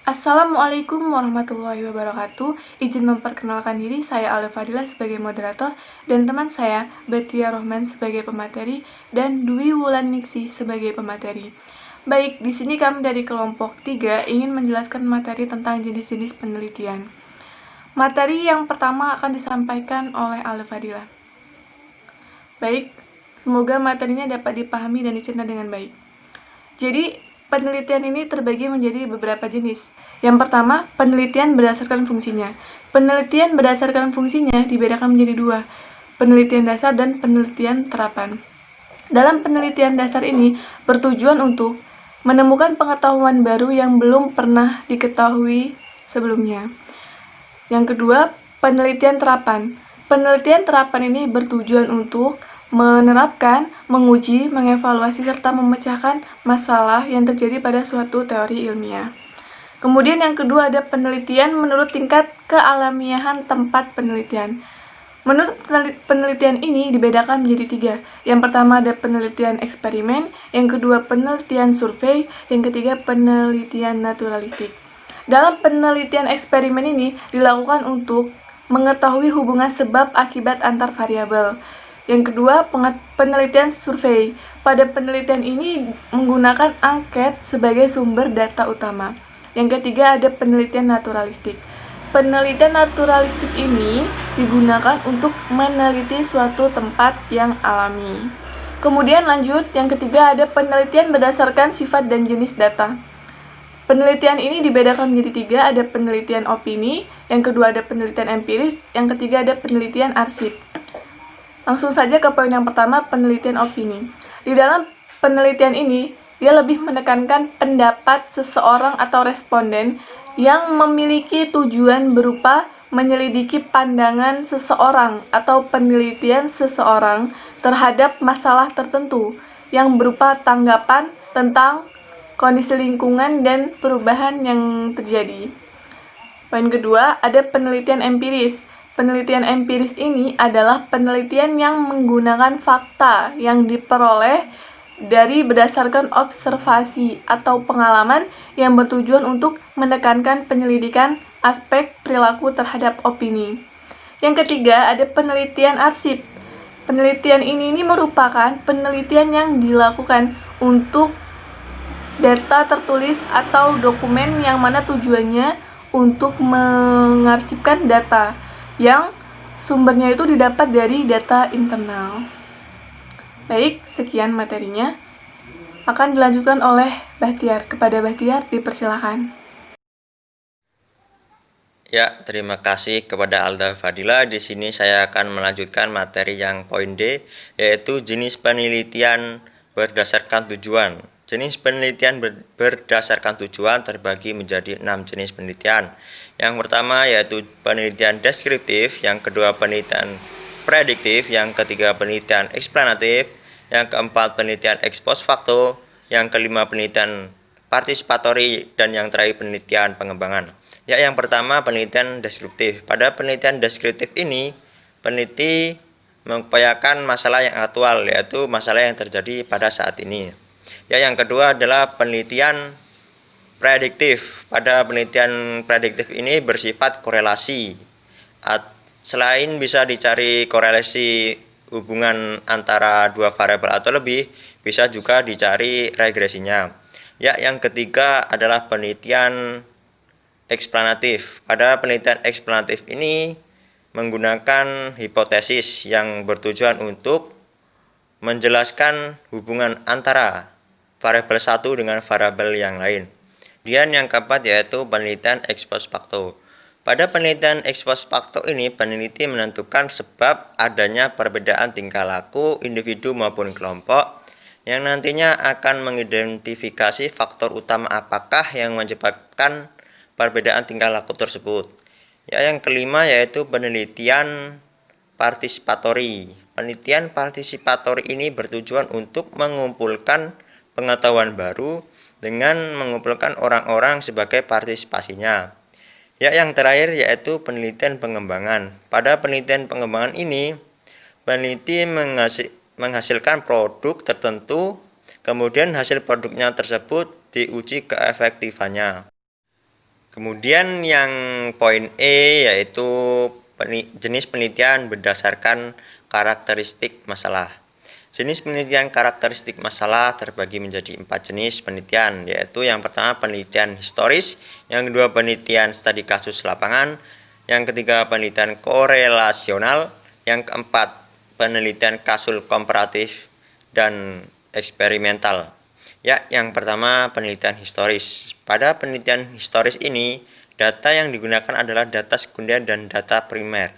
Assalamualaikum warahmatullahi wabarakatuh. Izin memperkenalkan diri, saya Alda Fadila sebagai moderator dan teman saya Betia Rohman sebagai pemateri dan Dwi Wulaningsih sebagai pemateri. Baik, di sini kami dari kelompok 3 ingin menjelaskan materi tentang jenis-jenis penelitian. Materi yang pertama akan disampaikan oleh Alda Fadila. Baik, semoga materinya dapat dipahami dan dicerna dengan baik. Jadi, penelitian ini terbagi menjadi beberapa jenis. Yang pertama, penelitian berdasarkan fungsinya. Penelitian berdasarkan fungsinya dibedakan menjadi dua, penelitian dasar dan penelitian terapan. Dalam penelitian dasar ini bertujuan untuk menemukan pengetahuan baru yang belum pernah diketahui sebelumnya. Yang kedua, penelitian terapan. Penelitian terapan ini bertujuan untuk menerapkan, menguji, mengevaluasi, serta memecahkan masalah yang terjadi pada suatu teori ilmiah. Kemudian yang kedua ada penelitian menurut tingkat kealamiahan tempat penelitian. Menurut penelitian ini dibedakan menjadi tiga. Yang pertama ada penelitian eksperimen, yang kedua penelitian survei, yang ketiga penelitian naturalistik. Dalam penelitian eksperimen ini dilakukan untuk mengetahui hubungan sebab akibat antar variabel. Yang kedua, penelitian survei. Pada penelitian ini menggunakan angket sebagai sumber data utama. Yang ketiga ada penelitian naturalistik. Penelitian naturalistik ini digunakan untuk meneliti suatu tempat yang alami. Kemudian lanjut, yang ketiga ada penelitian berdasarkan sifat dan jenis data. Penelitian ini dibedakan menjadi tiga, ada penelitian opini, yang kedua ada penelitian empiris, yang ketiga ada penelitian arsip. Langsung saja ke poin yang pertama, penelitian opini. Di dalam penelitian ini, dia lebih menekankan pendapat seseorang atau responden yang memiliki tujuan berupa menyelidiki pandangan seseorang atau penelitian seseorang terhadap masalah tertentu yang berupa tanggapan tentang kondisi lingkungan dan perubahan yang terjadi. Poin kedua, ada penelitian empiris. Penelitian empiris ini adalah penelitian yang menggunakan fakta yang diperoleh dari berdasarkan observasi atau pengalaman yang bertujuan untuk menekankan penyelidikan aspek perilaku terhadap opini. Yang ketiga, ada penelitian arsip. Penelitian ini merupakan penelitian yang dilakukan untuk data tertulis atau dokumen yang mana tujuannya untuk mengarsipkan data yang sumbernya itu didapat dari data internal. Baik, sekian materinya. Akan dilanjutkan oleh Bahtiar. Kepada Bahtiar, dipersilakan. Ya, terima kasih kepada Alda Fadila. Di sini saya akan melanjutkan materi yang poin D, yaitu jenis penelitian berdasarkan tujuan. Jenis penelitian berdasarkan tujuan terbagi menjadi 6 jenis penelitian. Yang pertama yaitu penelitian deskriptif, yang kedua penelitian prediktif, yang ketiga penelitian eksplanatif, yang keempat penelitian ex post facto, yang kelima penelitian partisipatori, dan yang terakhir penelitian pengembangan. Ya, yang pertama penelitian deskriptif. Pada penelitian deskriptif ini, peneliti mengupayakan masalah yang aktual, yaitu masalah yang terjadi pada saat ini. Ya, yang kedua adalah penelitian prediktif. Pada penelitian prediktif ini bersifat korelasi. Selain bisa dicari korelasi hubungan antara dua variabel atau lebih, bisa juga dicari regresinya. Ya, yang ketiga adalah penelitian eksplanatif. Pada penelitian eksplanatif ini menggunakan hipotesis yang bertujuan untuk menjelaskan hubungan antara variabel satu dengan variabel yang lain. Kemudian yang keempat yaitu penelitian ex post facto. Pada penelitian ex post facto ini, peneliti menentukan sebab adanya perbedaan tingkah laku individu maupun kelompok yang nantinya akan mengidentifikasi faktor utama apakah yang menyebabkan perbedaan tingkah laku tersebut. Ya, yang kelima yaitu penelitian partisipatori. Penelitian partisipatori ini bertujuan untuk mengumpulkan pengetahuan baru dengan mengumpulkan orang-orang sebagai partisipasinya. Ya, yang terakhir yaitu penelitian pengembangan. Pada penelitian pengembangan ini, peneliti menghasilkan produk tertentu, kemudian hasil produknya tersebut diuji keefektifannya. Kemudian yang poin E yaitu jenis penelitian berdasarkan karakteristik masalah. Jenis penelitian karakteristik masalah terbagi menjadi 4 jenis penelitian, yaitu yang pertama penelitian historis, yang kedua penelitian studi kasus lapangan, yang ketiga penelitian korelasional, yang keempat penelitian kasus komparatif dan eksperimental. Ya, yang pertama penelitian historis. Pada penelitian historis ini, data yang digunakan adalah data sekunder dan data primer.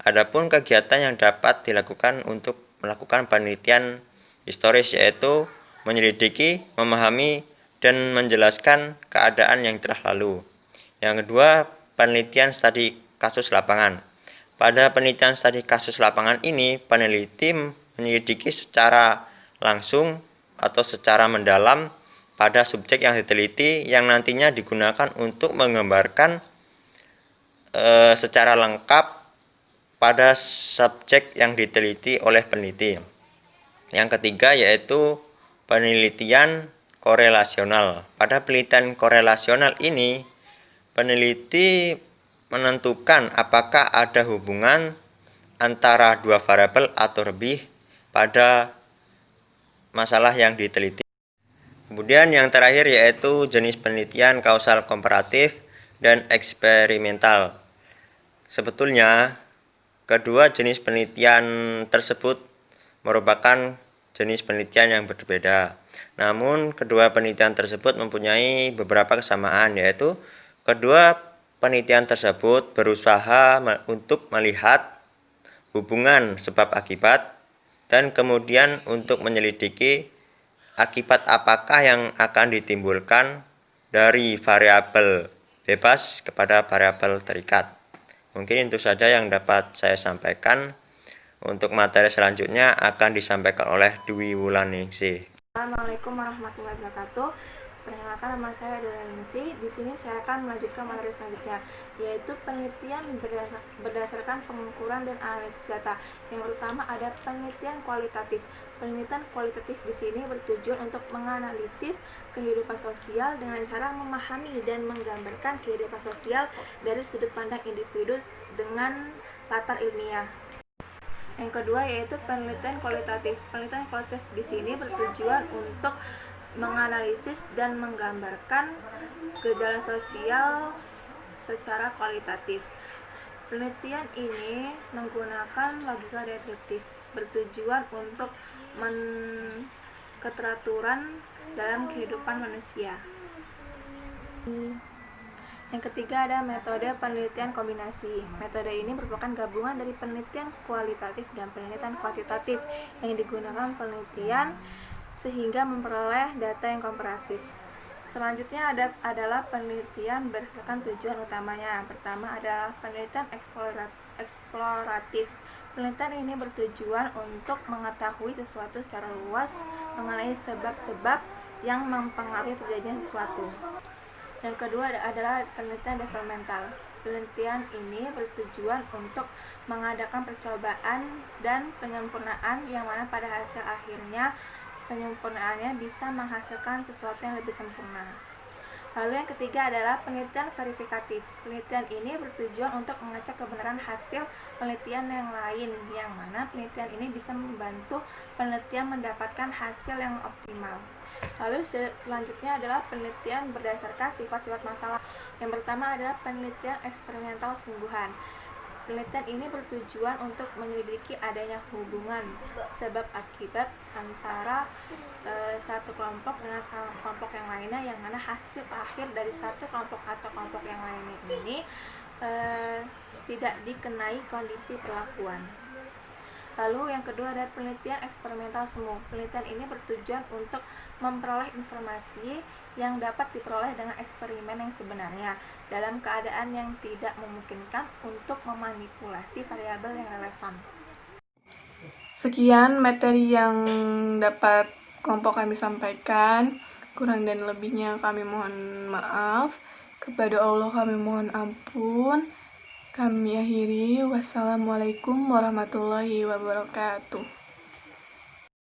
Adapun kegiatan yang dapat dilakukan untuk melakukan penelitian historis yaitu menyelidiki, memahami, dan menjelaskan keadaan yang telah lalu. Yang kedua, penelitian studi kasus lapangan. Pada penelitian studi kasus lapangan ini, peneliti menyelidiki secara langsung atau secara mendalam pada subjek yang diteliti yang nantinya digunakan untuk menggambarkan secara lengkap pada subjek yang diteliti oleh peneliti. Yang ketiga yaitu penelitian korelasional. Pada penelitian korelasional ini, peneliti menentukan apakah ada hubungan antara dua variabel atau lebih pada masalah yang diteliti. Kemudian yang terakhir yaitu jenis penelitian kausal komparatif dan eksperimental. Sebetulnya kedua jenis penelitian tersebut merupakan jenis penelitian yang berbeda. Namun kedua penelitian tersebut mempunyai beberapa kesamaan, yaitu kedua penelitian tersebut berusaha untuk melihat hubungan sebab akibat dan kemudian untuk menyelidiki akibat apakah yang akan ditimbulkan dari variabel bebas kepada variabel terikat. Mungkin itu saja yang dapat saya sampaikan. Untuk materi selanjutnya akan disampaikan oleh Dwi Wulandari. Assalamualaikum warahmatullahi wabarakatuh. Perkenalkan, nama saya Dwi Wulandari. Di sini saya akan melanjutkan materi selanjutnya, yaitu penelitian berdasarkan pengukuran dan analisis data. Yang pertama ada penelitian kualitatif. Penelitian kualitatif di sini bertujuan untuk menganalisis kehidupan sosial dengan cara memahami dan menggambarkan kehidupan sosial dari sudut pandang individu dengan latar ilmiah. Yang kedua yaitu penelitian kualitatif. Penelitian kualitatif di sini bertujuan untuk menganalisis dan menggambarkan gejala sosial secara kualitatif. Penelitian ini menggunakan logika deduktif, bertujuan untuk keteraturan dalam kehidupan manusia. Yang ketiga ada metode penelitian kombinasi. Metode ini merupakan gabungan dari penelitian kualitatif dan penelitian kuantitatif yang digunakan penelitian sehingga memperoleh data yang komprehensif. Selanjutnya adalah penelitian berdasarkan tujuan utamanya. Yang pertama adalah penelitian eksploratif. Penelitian ini bertujuan untuk mengetahui sesuatu secara luas mengenai sebab-sebab yang mempengaruhi terjadinya sesuatu. Yang kedua adalah penelitian developmental. Penelitian ini bertujuan untuk mengadakan percobaan dan penyempurnaan yang mana pada hasil akhirnya penyempurnaannya bisa menghasilkan sesuatu yang lebih sempurna. Lalu yang ketiga adalah penelitian verifikatif. Penelitian ini bertujuan untuk mengecek kebenaran hasil penelitian yang lain, yang mana penelitian ini bisa membantu penelitian mendapatkan hasil yang optimal. Lalu selanjutnya adalah penelitian berdasarkan sifat-sifat masalah. Yang pertama adalah penelitian eksperimental sungguhan. Penelitian ini bertujuan untuk menyelidiki adanya hubungan sebab akibat antara satu kelompok dengan kelompok yang lainnya, yang mana hasil akhir dari satu kelompok atau kelompok yang lainnya ini tidak dikenai kondisi perlakuan. Lalu yang kedua adalah penelitian eksperimental semu. Penelitian ini bertujuan untuk memperoleh informasi yang dapat diperoleh dengan eksperimen yang sebenarnya dalam keadaan yang tidak memungkinkan untuk memanipulasi variabel yang relevan. Sekian materi yang dapat kelompok kami sampaikan. Kurang dan lebihnya kami mohon maaf. Kepada Allah kami mohon ampun. Kami akhiri. Wassalamualaikum warahmatullahi wabarakatuh.